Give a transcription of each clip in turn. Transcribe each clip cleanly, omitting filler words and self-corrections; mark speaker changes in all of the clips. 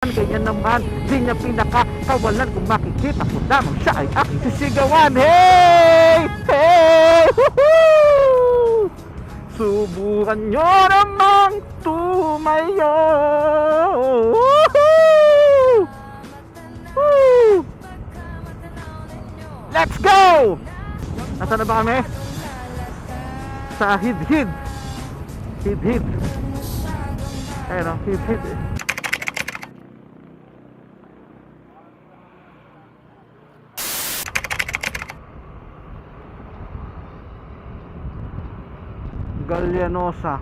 Speaker 1: Ganyan naman, di niya pinakakawalan. Kung makikita ko lamang siya ay aking sisigawan. Hey! Hey! Woohoo! Subukan nyo namang tumayo. Woohoo! Woo! Let's go! Nasaan na ba kami? Sa hid-hid. Hid-hid. Ayun o, hid-hid eh. Galianosa.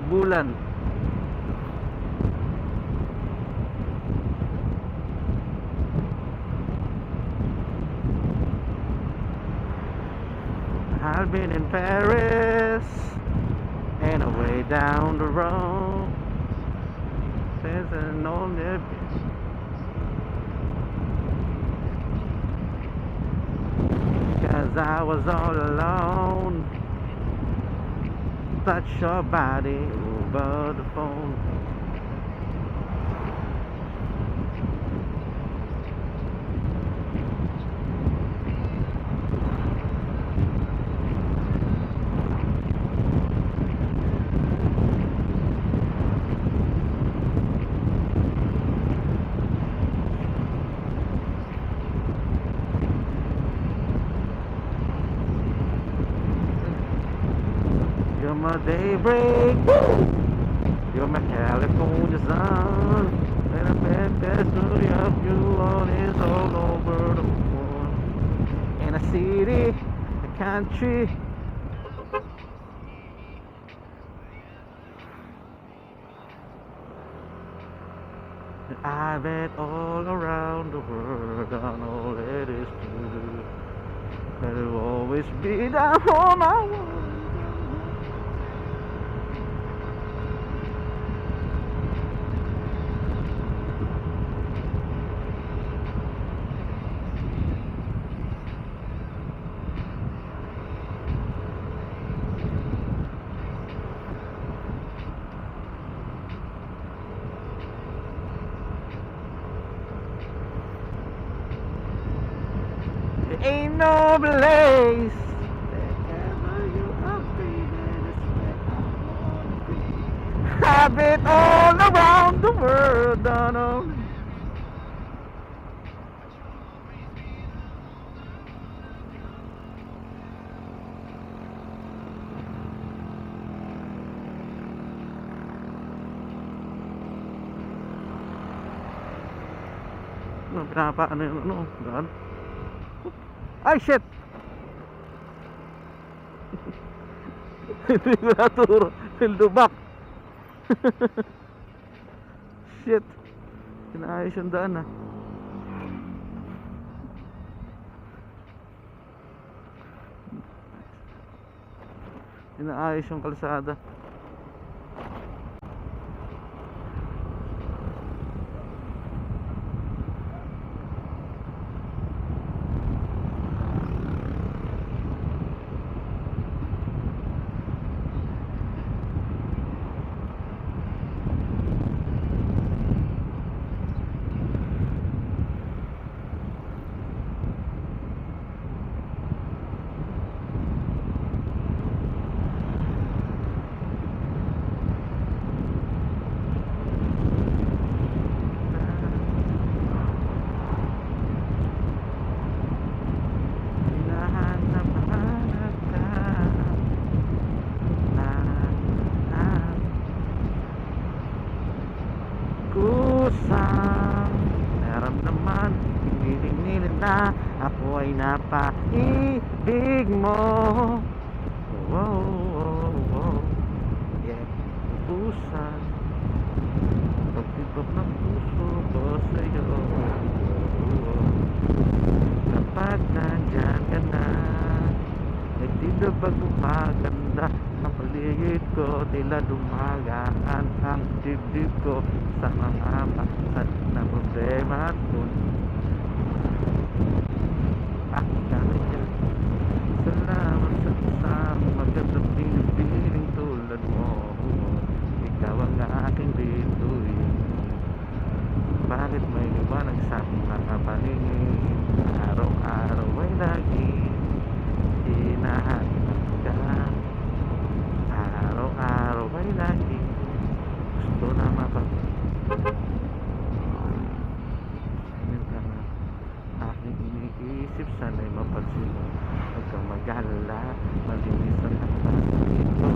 Speaker 1: Bulan. I've been in Paris and away down the road. There's an old bitch. Cause I was all alone. Touch your body over the phone. You're my daybreak, you're my California sun, and I bet best of you on is all over the world. In a city, a country, I bet all around the world on all it is to do. But it'll always be down on my world. Ain't no place wherever you are, baby, it's where I wanna be. I've been all around the world, don't know. Ano yung ano? Daan? Ay, shit! Hindi ko naturo. Hildubak. Shit. Pinaayos yung daan ah. Pinaayos yung kalsada. pinapaibig mo. Wow, wow, wow. Yeah, ubusan pagtibok ng puso ko sa'yo. Kapag nandyan ka na, ay tila bagumaganda ang paligid ko, tila dumagaan ang dibdib ko sa mga pasad na problema at kung kami dyan. Salamat sa isang magandang binibining tulad mo. Ikaw ang aking bituin. Bakit may liwanag sa mga paningin? Araw-araw ay laging hinahanap ka. Araw-araw ay laging gusto na mapag-amin ka na. Aking iniisip, sana'y mapansin mo. Huwag kang mag-alala, malinis ang atas dito.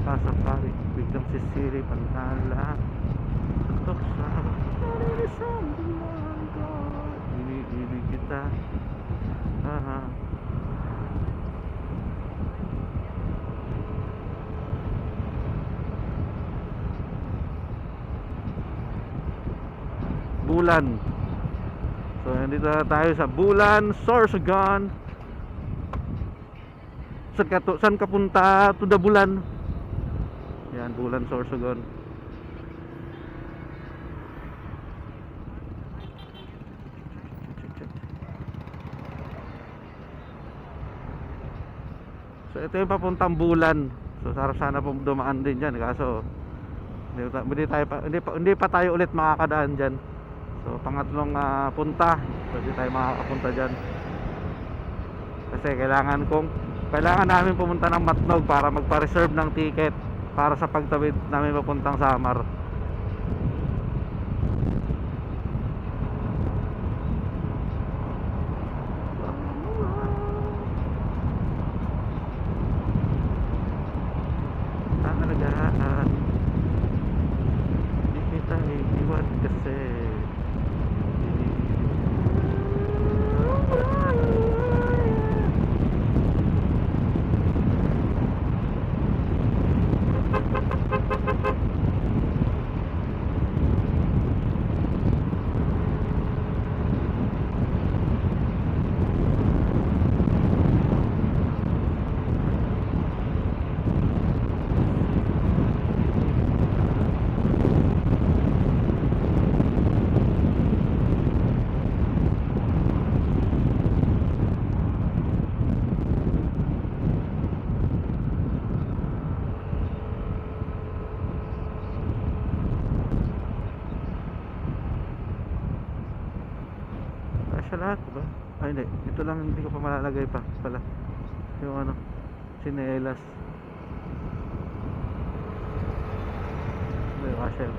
Speaker 1: Sa parik, biglang sisirip ang tala. Tutok sa isang buwan ko. Iniibig kita. Bulan. So nandito na tayo sa Bulan, Sorsogon. Saan ka punta? To the Bulan. Yan, Bulan, Sorsogon. So ito yung papuntang Bulan. So sana po dumaan din dyan. Kaso hindi pa tayo ulit makakadaan dyan. So pangatlong punta. So hindi tayo makakapunta dyan. Kasi kailangan namin pumunta ng Matnog para magpa-reserve ng ticket para sa pagtawid namin papuntang Samar. Alagaan, di kita iiwan kasi sa lahat ba? Ay hindi, ito lang hindi ko pa malalagay pa pala yung sinelas. May washer.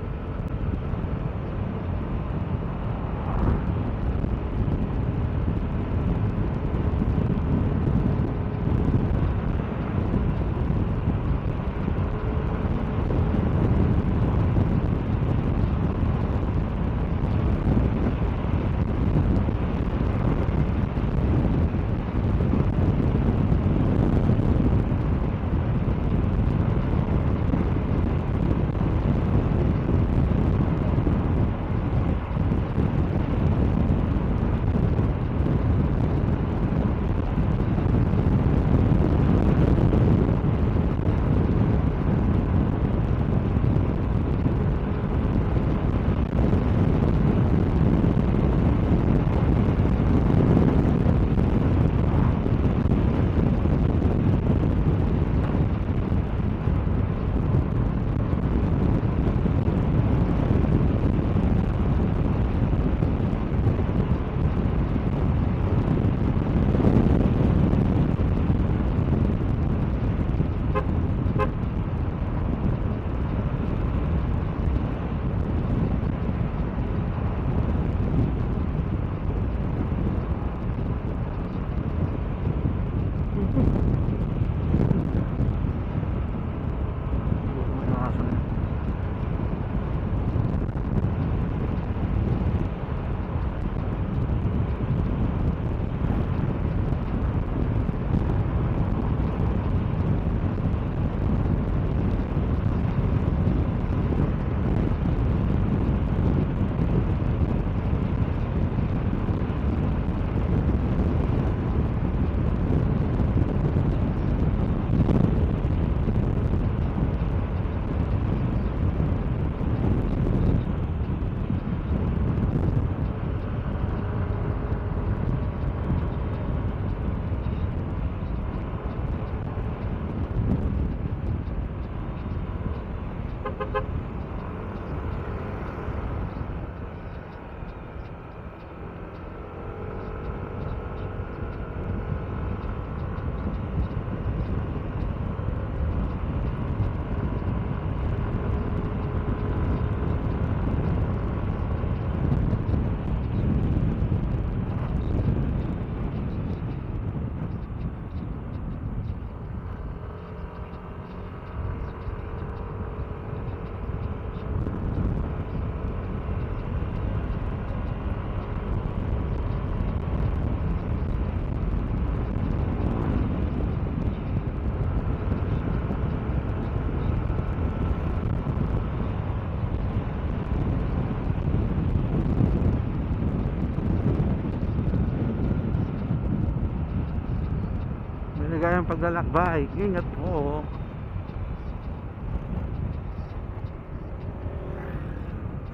Speaker 1: Maligayang paglalakbay, ingat po.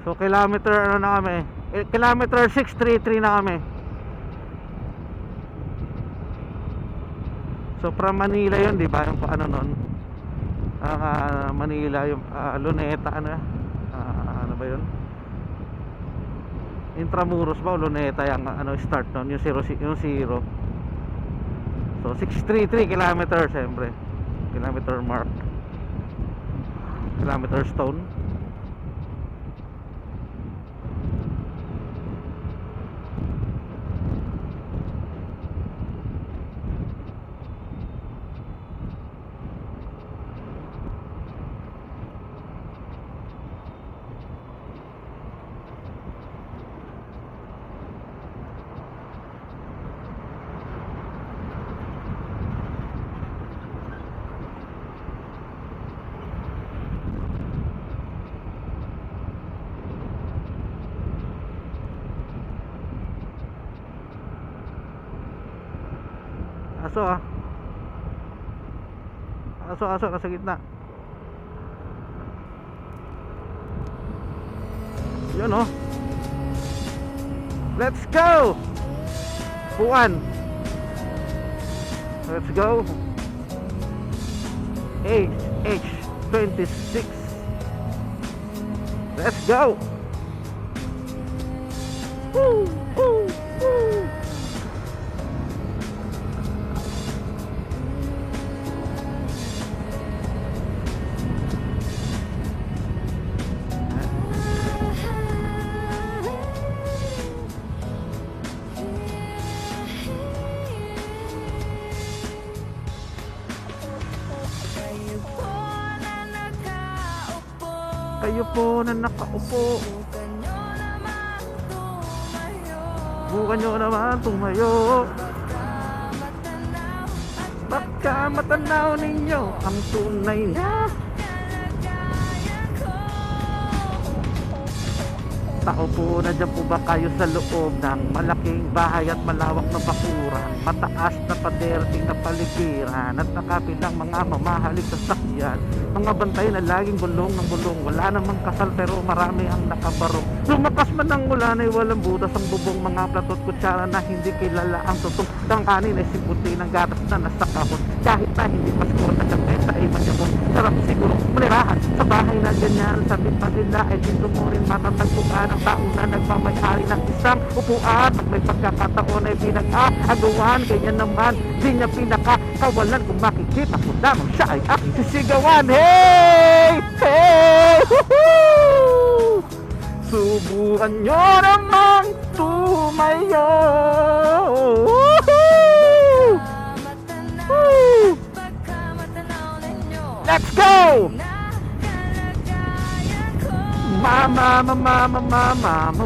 Speaker 1: So kilometer ano na kami, kilometer 633 na kami. So from Manila yun, di ba? Yung ano nun, Manila, yung Luneta, ano ba yun? Intramuros ba o Luneta yung start nun, yung 0. So 633 kilometer, siyempre kilometer mark, kilometer stone. Aso nasa gitna. Yun oh. Let's go. Puan. Let's go. H26. Let's go. Woo, woo, woo. Kayo po na nakaupo, bukan nyo naman tumayo. Baka matanaw ninyo ang tunay na tao po. Nandiyan po ba kayo sa loob ng malaking bahay at malawak na bakuran, mataas na paderting na paligiran, at nakapilang mga mamahaling sasakyan, mga bantay na laging bulong ng bulong, wala namang kasal pero marami ang nakabarong. Lumakas man ang ulan ay walang butas ang bubong, mga plato at kutsara na hindi kilala ang tutong, ang kanin ay sibuti ng gatas na nasa kahon, kahit na hindi pasko at ang mesa ay masyabon. Sarap siguro manirahan sa bahay na ganyan, sabi pa nila ay dito mo rin matatagpuan ang tao na nagmamayari ng isang upuan. Pag may pagkakataon ay pinag-aagawan, ganyan naman di niya pinakakawalan. Kung makikita ko lamang siya ay aking sisigawan. Hey! Hey! Woohoo! Subukan nyo namang tumayo. Woohoo! Woo! Let's go! Mama,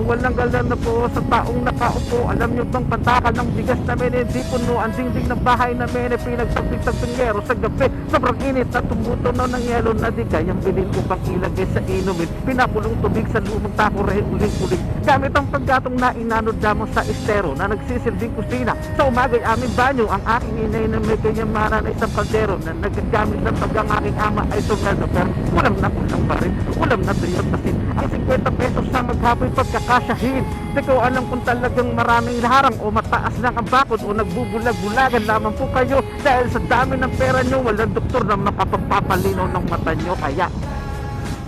Speaker 1: walang galan na po sa taong nakaupo. Alam nyo bang pantakal ng bigas namin hindi puno ang dingding ng bahay namin, pinagtagpig-tagping yero sa gabi. Sobrang init na tumutunaw ng yelo na di kayang bilhin upang ilagay sa inumin. Pinapulong tubig sa lumang takore uling-uling, gamit ang paggatong na inanod lamang sa estero na nagsisilbing kusina. Sa umagay aming banyo, ang aking inay na may kanyamanan ay isang kaldero na nagagamit ng pag ang aking ama ay sobrado. Pero ulam na kulang pa rin, ulam na triyot na sin ang 50 pesos sa maghapoy pagkakasyahin. Di ko alam kung talagang maraming harang o mataas lang ang bakod o nagbubulag-bulagan lamang po kayo dahil sa dami ng pera nyo. Walang doktor na makapagpapalinaw ng mata nyo. Kaya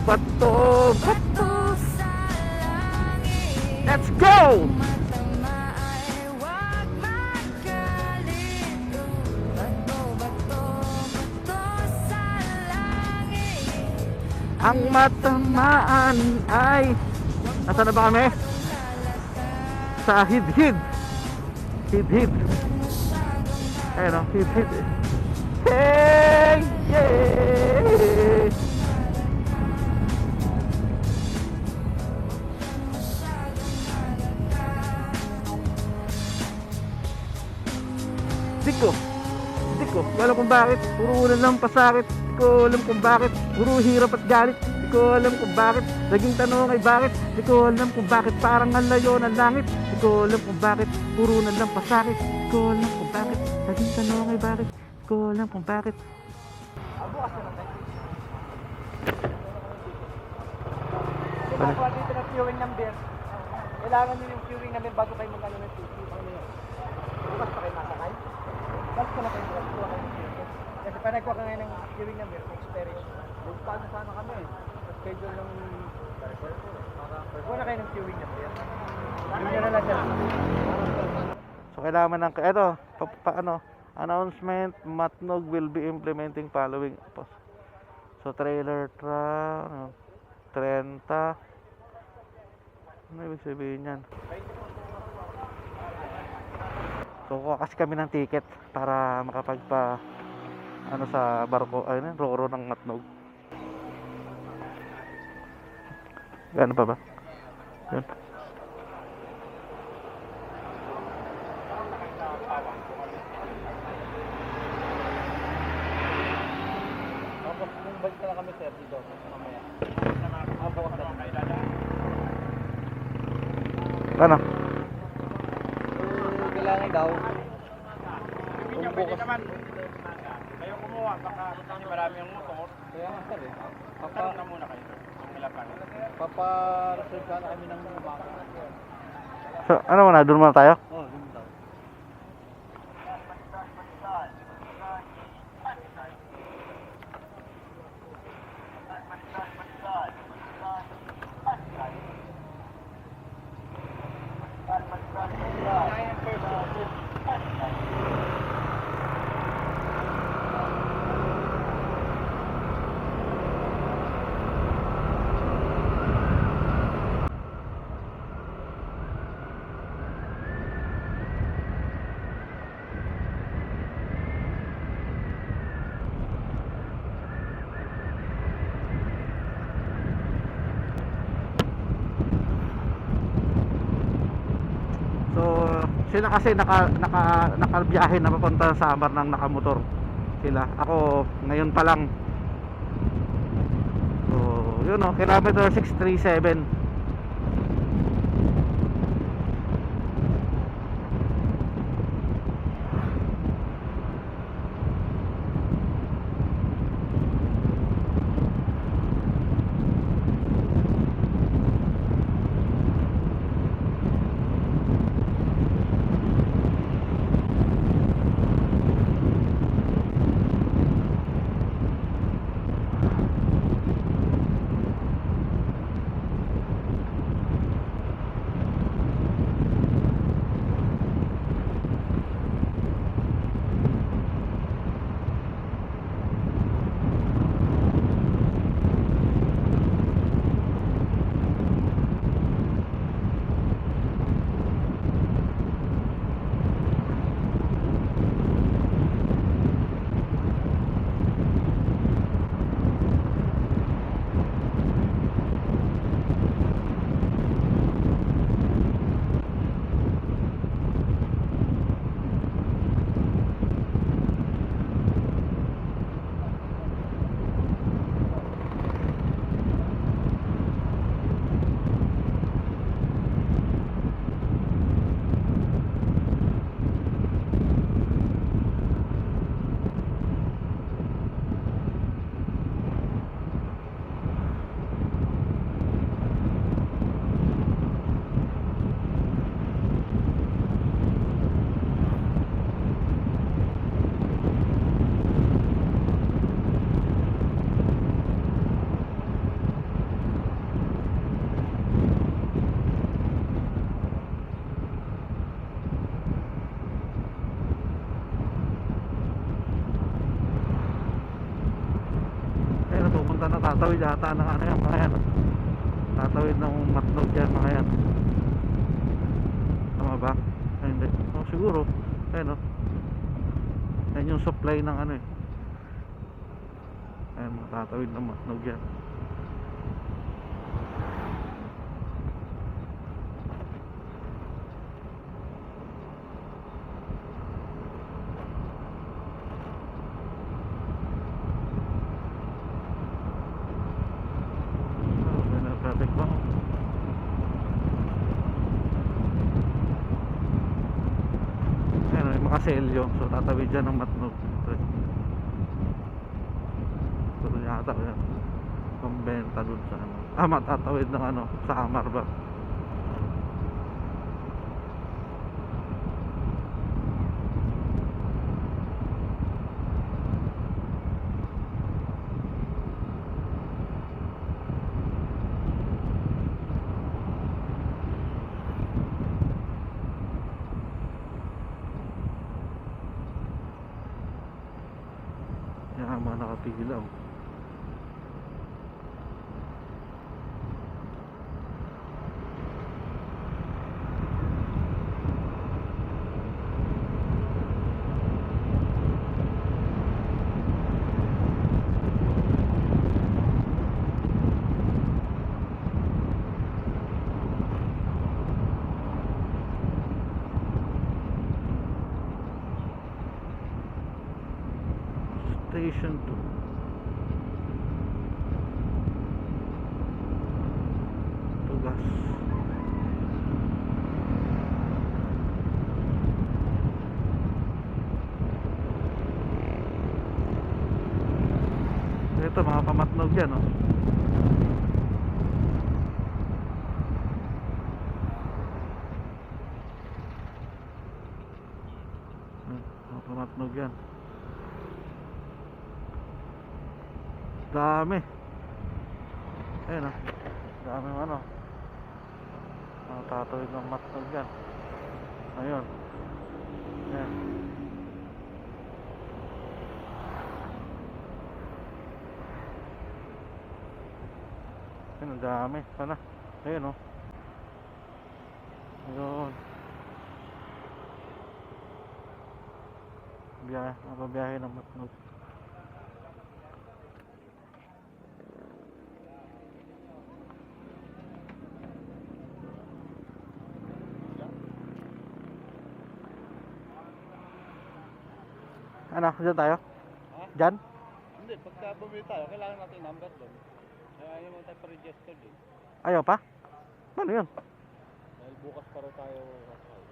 Speaker 1: bato, bato. Let's go! Ang matamaan ay... Nasaan na ba kami? Sa hid-hid. Hid-hid. Ayun o, hid-hid. Hey! Yeah! Di ko alam kung bakit. Puro ulan lang pasakit. Di ko alam kung bakit. Puro hirap at galit. Di ko alam kung bakit. Naging tanong ay bakit. Di ko alam kung bakit. Parang ang layo ng langit. Di ko alam kung bakit. Puro ulan lang pasakit. Di ko alam kung bakit. Naging tanong ay bakit. Di ko alam kung bakit.
Speaker 2: Ginagawa dito ng queuing number. Kailangan nyo yung queuing number bago kayo mag-ano ng queuing. Bukas pa kayo masakay. Ba't ka na kayo bukas? Kuha kayo ng queuing. Kasi pa nagkuha ka ngayon ng queuing number, expiration. Paano sana kami? Sa schedule ng kuha na kayo ng queuing number. Yun nyo na lang siya.
Speaker 1: So kailangan ng eto, paano? Announcement, Matnog will be implementing following. So trailer truck, 30. Ano ibig sabihin yan? So kuha kasi kami ng ticket para makapagpa ano sa barko, ayun, roro ng Matnog. Gano pa ba? Yan.
Speaker 2: Balik na lang kami sir dito mamaya. Bawas na kami.
Speaker 1: Ano?
Speaker 2: Kailangan daw.
Speaker 3: Hindi pwede naman. Kayo kumuha, baka hindi marami ang motor.
Speaker 2: Kaya nga sir eh.
Speaker 3: Tanong na muna kayo. Kung kailangan.
Speaker 2: Papa-reserve sana kami ng umaga.
Speaker 1: So ano muna, doon muna tayo?
Speaker 2: Oh, yun daw.
Speaker 1: Sila kasi nakabiyahe na papunta sa Samar ng nakamotor sila. Ako ngayon pa lang. So yun o, kilometer 637. Tatawid yata ng ano yan mga yan. Tatawid ng Matnog yan mga yan. Tama ba? Ay, hindi. Oh, siguro. Ayun o. Yan yung supply ng ano eh. Ayun, tatawid ng Matnog yan. Traffic pa. Ayan, may makaselyo. So tatawid dyan ng Matnog. So yata yan. Pambenta dun sa ano. Matatawid ng ano. Sa Amar ba? Yan mga nakapila oh. Station 2. Tugas. Ito mga pamatnog yan oh. Mga pamatnog yan. Dami. Ayun ah. Dami ano. Tatawid ng Matnog yan. Ayun. Ayan. Ayun, ang dami. Sana. Ayun oh. Ayun. Biyahe. Mapabiyahe ng Matnog. Ano? Diyan tayo?
Speaker 3: Ha?
Speaker 1: Diyan?
Speaker 3: Hindi, pagka bumili tayo, kailangan natin number doon. Kaya ayaw mo tayo pa-register din.
Speaker 1: Ayaw pa? Ano yun?
Speaker 3: Dahil bukas para tayo kasal.